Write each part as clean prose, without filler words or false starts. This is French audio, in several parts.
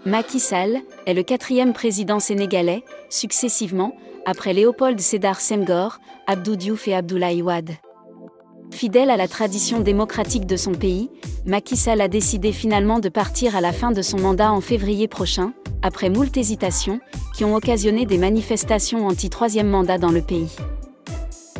Macky Sall est le 4e président sénégalais, successivement, après Léopold Sédar Senghor, Abdou Diouf et Abdoulaye Wade. Fidèle à la tradition démocratique de son pays, Macky Sall a décidé finalement de partir à la fin de son mandat en février prochain, après moult hésitations, qui ont occasionné des manifestations anti-troisième mandat dans le pays.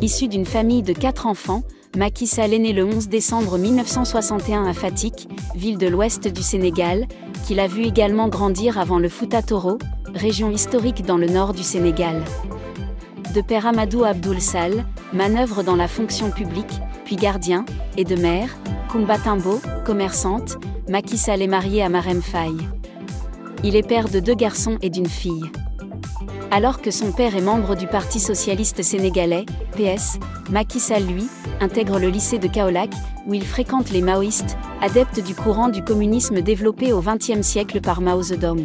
Issu d'une famille de 4 enfants, Macky Sall est né le 11 décembre 1961 à Fatick, ville de l'ouest du Sénégal, qu'il a vu également grandir avant le Fouta Toro, région historique dans le nord du Sénégal. De père Amadou Abdoul Sall, manœuvre dans la fonction publique, puis gardien, et de mère, Koumba Timbo, commerçante, Macky Sall est marié à Marème Faye. Il est père de 2 garçons et d'une fille. Alors que son père est membre du Parti socialiste sénégalais, PS, Macky Sall lui, intègre le lycée de Kaolack, où il fréquente les maoïstes, adeptes du courant du communisme développé au XXe siècle par Mao Zedong.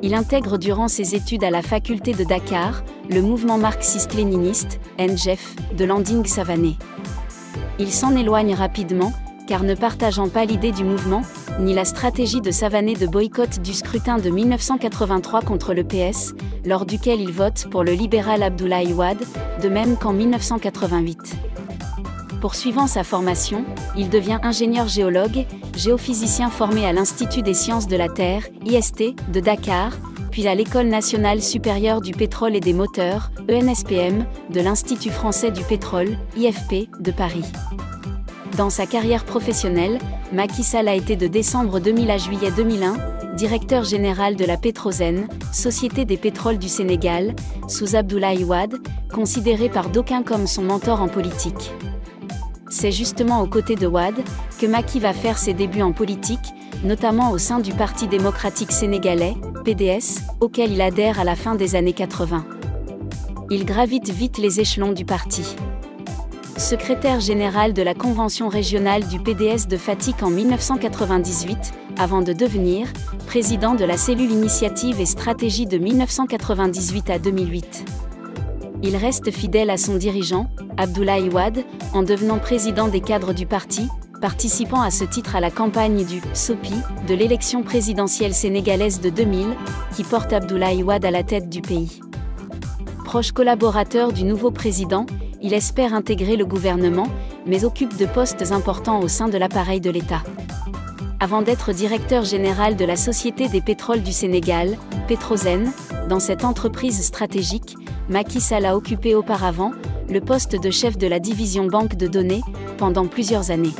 Il intègre durant ses études à la faculté de Dakar, le mouvement marxiste-léniniste, NGF, de Landing Savané. Il s'en éloigne rapidement, car ne partageant pas l'idée du mouvement, ni la stratégie de Savané de boycott du scrutin de 1983 contre le PS, lors duquel il vote pour le libéral Abdoulaye Wade, de même qu'en 1988. Poursuivant sa formation, il devient ingénieur géologue, géophysicien formé à l'Institut des sciences de la Terre, IST, de Dakar, puis à l'École nationale supérieure du pétrole et des moteurs, ENSPM, de l'Institut français du pétrole, IFP, de Paris. Dans sa carrière professionnelle, Macky Sall a été de décembre 2000 à juillet 2001, directeur général de la Petrosen, Société des pétroles du Sénégal, sous Abdoulaye Wade, considéré par d'aucuns comme son mentor en politique. C'est justement aux côtés de Wade que Macky va faire ses débuts en politique, notamment au sein du Parti démocratique sénégalais, PDS, auquel il adhère à la fin des années 80. Il gravite vite les échelons du parti. Secrétaire général de la Convention régionale du PDS de Fatick en 1998, avant de devenir président de la cellule Initiative et Stratégie de 1998 à 2008. Il reste fidèle à son dirigeant, Abdoulaye Wade, en devenant président des cadres du parti, participant à ce titre à la campagne du SOPI, de l'élection présidentielle sénégalaise de 2000, qui porte Abdoulaye Wade à la tête du pays. Proche collaborateur du nouveau président, il espère intégrer le gouvernement, mais occupe de postes importants au sein de l'appareil de l'État. Avant d'être directeur général de la Société des pétroles du Sénégal, Petrosen, dans cette entreprise stratégique, Macky Sall a occupé auparavant le poste de chef de la division banque de données pendant plusieurs années.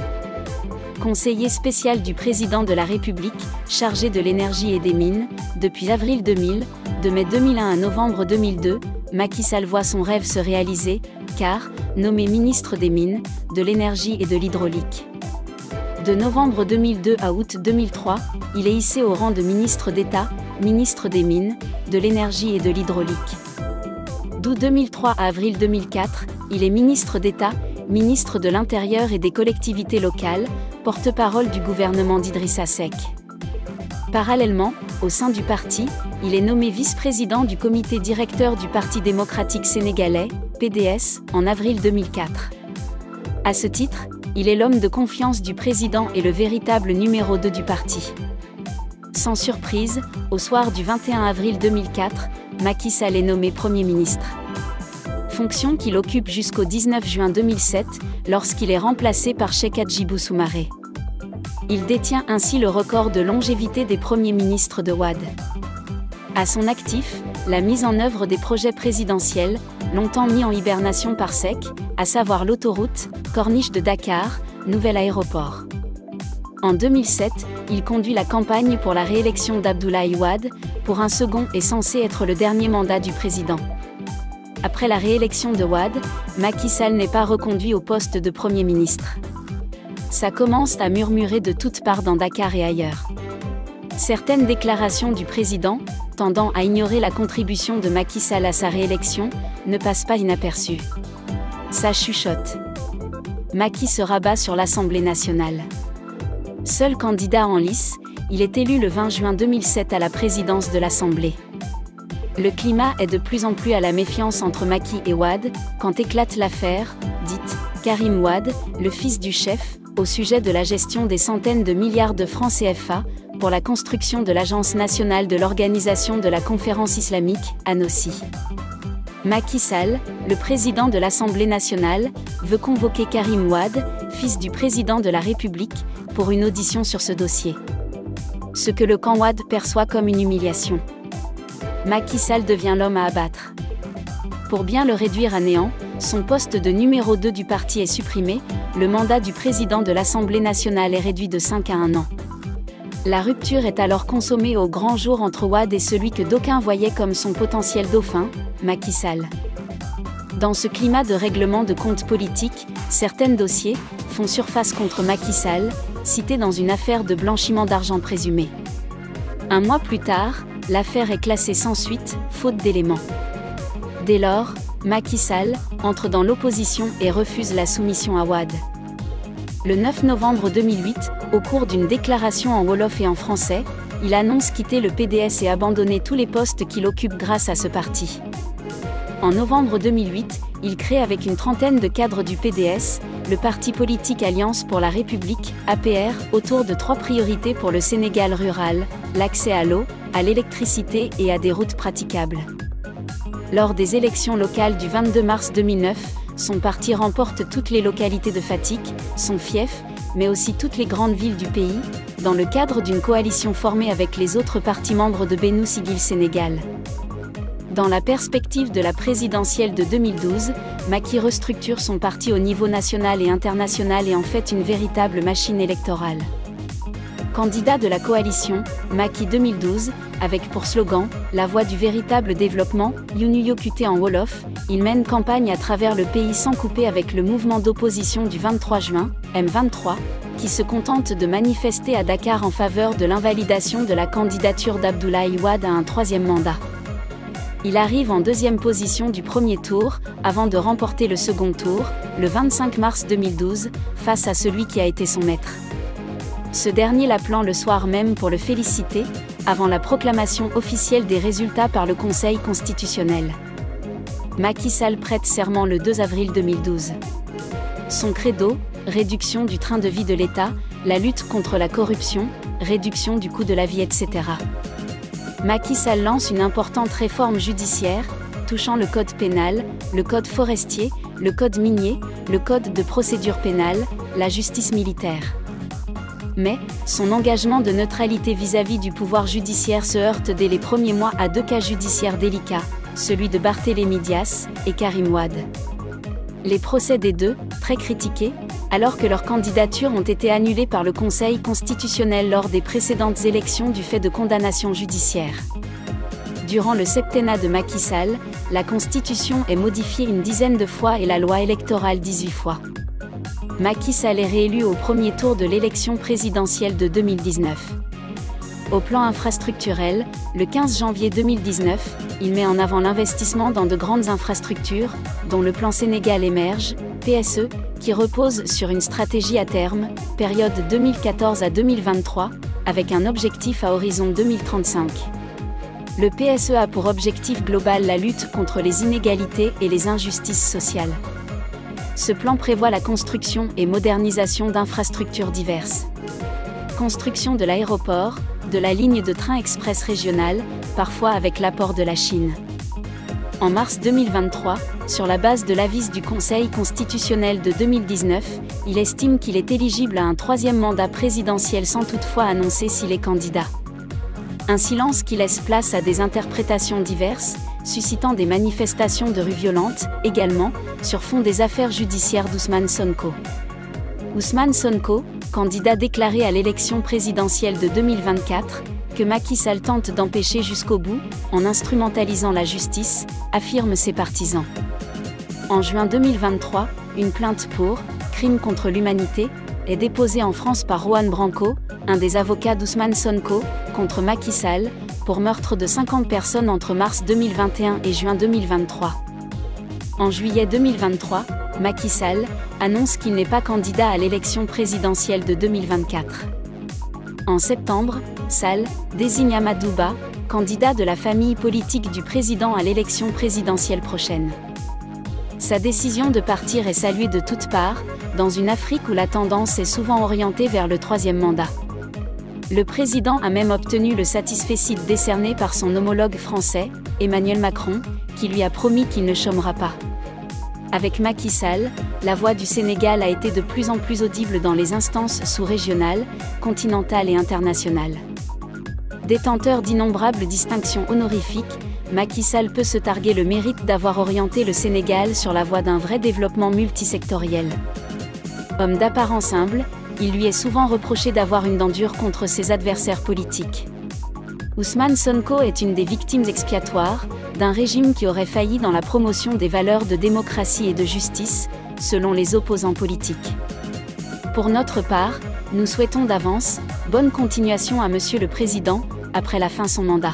Conseiller spécial du président de la République, chargé de l'énergie et des mines, depuis avril 2000, de mai 2001 à novembre 2002, Macky Sall voit son rêve se réaliser, car, nommé ministre des Mines, de l'Énergie et de l'Hydraulique. De novembre 2002 à août 2003, il est hissé au rang de ministre d'État, ministre des Mines, de l'Énergie et de l'Hydraulique. D'août 2003 à avril 2004, il est ministre d'État, ministre de l'Intérieur et des collectivités locales, porte-parole du gouvernement d'Idrissa Seck. Parallèlement, au sein du parti, il est nommé vice-président du comité directeur du Parti démocratique sénégalais, PDS, en avril 2004. À ce titre, il est l'homme de confiance du président et le véritable numéro 2 du parti. Sans surprise, au soir du 21 avril 2004, Macky Sall est nommé Premier ministre. Fonction qu'il occupe jusqu'au 19 juin 2007, lorsqu'il est remplacé par Cheikh Hadjibou Soumaré. Il détient ainsi le record de longévité des premiers ministres de Wade. À son actif, la mise en œuvre des projets présidentiels, longtemps mis en hibernation par Seck, à savoir l'autoroute, Corniche de Dakar, nouvel aéroport. En 2007, il conduit la campagne pour la réélection d'Abdoulaye Wade, pour un second et censé être le dernier mandat du président. Après la réélection de Wade, Macky Sall n'est pas reconduit au poste de Premier ministre. Ça commence à murmurer de toutes parts dans Dakar et ailleurs. Certaines déclarations du président, tendant à ignorer la contribution de Macky Sall à sa réélection, ne passent pas inaperçues. Ça chuchote. Macky se rabat sur l'Assemblée nationale. Seul candidat en lice, il est élu le 20 juin 2007 à la présidence de l'Assemblée. Le climat est de plus en plus à la méfiance entre Macky et Wade, quand éclate l'affaire, dite Karim Wade, le fils du chef, au sujet de la gestion des centaines de milliards de francs CFA, pour la construction de l'Agence nationale de l'Organisation de la Conférence islamique, ANOCI. Macky Sall, le président de l'Assemblée nationale, veut convoquer Karim Wade, fils du président de la République, pour une audition sur ce dossier. Ce que le camp Wade perçoit comme une humiliation. Macky Sall devient l'homme à abattre. Pour bien le réduire à néant, son poste de numéro 2 du parti est supprimé, le mandat du président de l'Assemblée nationale est réduit de 5 à 1 an. La rupture est alors consommée au grand jour entre Wade et celui que d'aucuns voyaient comme son potentiel dauphin, Macky Sall. Dans ce climat de règlement de comptes politiques, certains dossiers font surface contre Macky Sall, cité dans une affaire de blanchiment d'argent présumé. Un mois plus tard, l'affaire est classée sans suite, faute d'éléments. Dès lors, Macky Sall entre dans l'opposition et refuse la soumission à Wade. Le 9 novembre 2008, au cours d'une déclaration en wolof et en français, il annonce quitter le PDS et abandonner tous les postes qu'il occupe grâce à ce parti. En novembre 2008, il crée avec une trentaine de cadres du PDS, le parti politique Alliance pour la République, APR, autour de 3 priorités pour le Sénégal rural, l'accès à l'eau, à l'électricité et à des routes praticables. Lors des élections locales du 22 mars 2009, son parti remporte toutes les localités de Fatick, son fief, mais aussi toutes les grandes villes du pays, dans le cadre d'une coalition formée avec les autres partis membres de Benno Siggil Sénégal. Dans la perspective de la présidentielle de 2012, Macky restructure son parti au niveau national et international et en fait une véritable machine électorale. Candidat de la coalition, Macky 2012, avec pour slogan « La voie du véritable développement », Yoonu Yokkute en wolof, il mène campagne à travers le pays sans couper avec le mouvement d'opposition du 23 juin, M23, qui se contente de manifester à Dakar en faveur de l'invalidation de la candidature d'Abdoulaye Wade à un 3e mandat. Il arrive en 2e position du premier tour, avant de remporter le second tour, le 25 mars 2012, face à celui qui a été son maître. Ce dernier l'appelant le soir même pour le féliciter, avant la proclamation officielle des résultats par le Conseil constitutionnel. Macky Sall prête serment le 2 avril 2012. Son credo, réduction du train de vie de l'État, la lutte contre la corruption, réduction du coût de la vie, etc. Macky Sall lance une importante réforme judiciaire, touchant le code pénal, le code forestier, le code minier, le code de procédure pénale, la justice militaire. Mais, son engagement de neutralité vis-à-vis du pouvoir judiciaire se heurte dès les premiers mois à 2 cas judiciaires délicats, celui de Barthélémy Dias et Karim Wade. Les procès des deux, très critiqués, alors que leurs candidatures ont été annulées par le Conseil constitutionnel lors des précédentes élections du fait de condamnations judiciaires. Durant le septennat de Macky Sall, la Constitution est modifiée une dizaine de fois et la loi électorale 18 fois. Macky Sall est réélu au premier tour de l'élection présidentielle de 2019. Au plan infrastructurel, le 15 janvier 2019, il met en avant l'investissement dans de grandes infrastructures, dont le plan Sénégal émerge, PSE, qui repose sur une stratégie à terme, période 2014 à 2023, avec un objectif à horizon 2035. Le PSE a pour objectif global la lutte contre les inégalités et les injustices sociales. Ce plan prévoit la construction et modernisation d'infrastructures diverses. Construction de l'aéroport, de la ligne de train express régionale, parfois avec l'apport de la Chine. En mars 2023, sur la base de l'avis du Conseil constitutionnel de 2019, il estime qu'il est éligible à un 3e mandat présidentiel sans toutefois annoncer s'il est candidat. Un silence qui laisse place à des interprétations diverses, suscitant des manifestations de rue violentes, également, sur fond des affaires judiciaires d'Ousmane Sonko. Ousmane Sonko, candidat déclaré à l'élection présidentielle de 2024, que Macky Sall tente d'empêcher jusqu'au bout, en instrumentalisant la justice, affirment ses partisans. En juin 2023, une plainte pour crime contre l'humanité est déposée en France par Juan Branco, un des avocats d'Ousmane Sonko, contre Macky Sall, pour meurtre de 50 personnes entre mars 2021 et juin 2023. En juillet 2023, Macky Sall annonce qu'il n'est pas candidat à l'élection présidentielle de 2024. En septembre, Sall désigne Amadou Ba, candidat de la famille politique du président à l'élection présidentielle prochaine. Sa décision de partir est saluée de toutes parts, dans une Afrique où la tendance est souvent orientée vers le 3e mandat. Le président a même obtenu le satisfecit décerné par son homologue français, Emmanuel Macron, qui lui a promis qu'il ne chômera pas. Avec Macky Sall, la voix du Sénégal a été de plus en plus audible dans les instances sous-régionales, continentales et internationales. Détenteur d'innombrables distinctions honorifiques, Macky Sall peut se targuer le mérite d'avoir orienté le Sénégal sur la voie d'un vrai développement multisectoriel. Homme d'apparence humble, il lui est souvent reproché d'avoir une dent dure contre ses adversaires politiques. Ousmane Sonko est une des victimes expiatoires d'un régime qui aurait failli dans la promotion des valeurs de démocratie et de justice, selon les opposants politiques. Pour notre part, nous souhaitons d'avance bonne continuation à Monsieur le Président, après la fin de son mandat.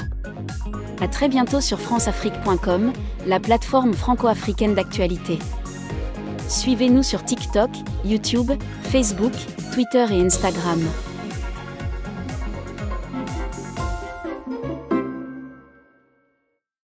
À très bientôt sur franceafrique.com, la plateforme franco-africaine d'actualité. Suivez-nous sur TikTok, YouTube, Facebook, Twitter et Instagram.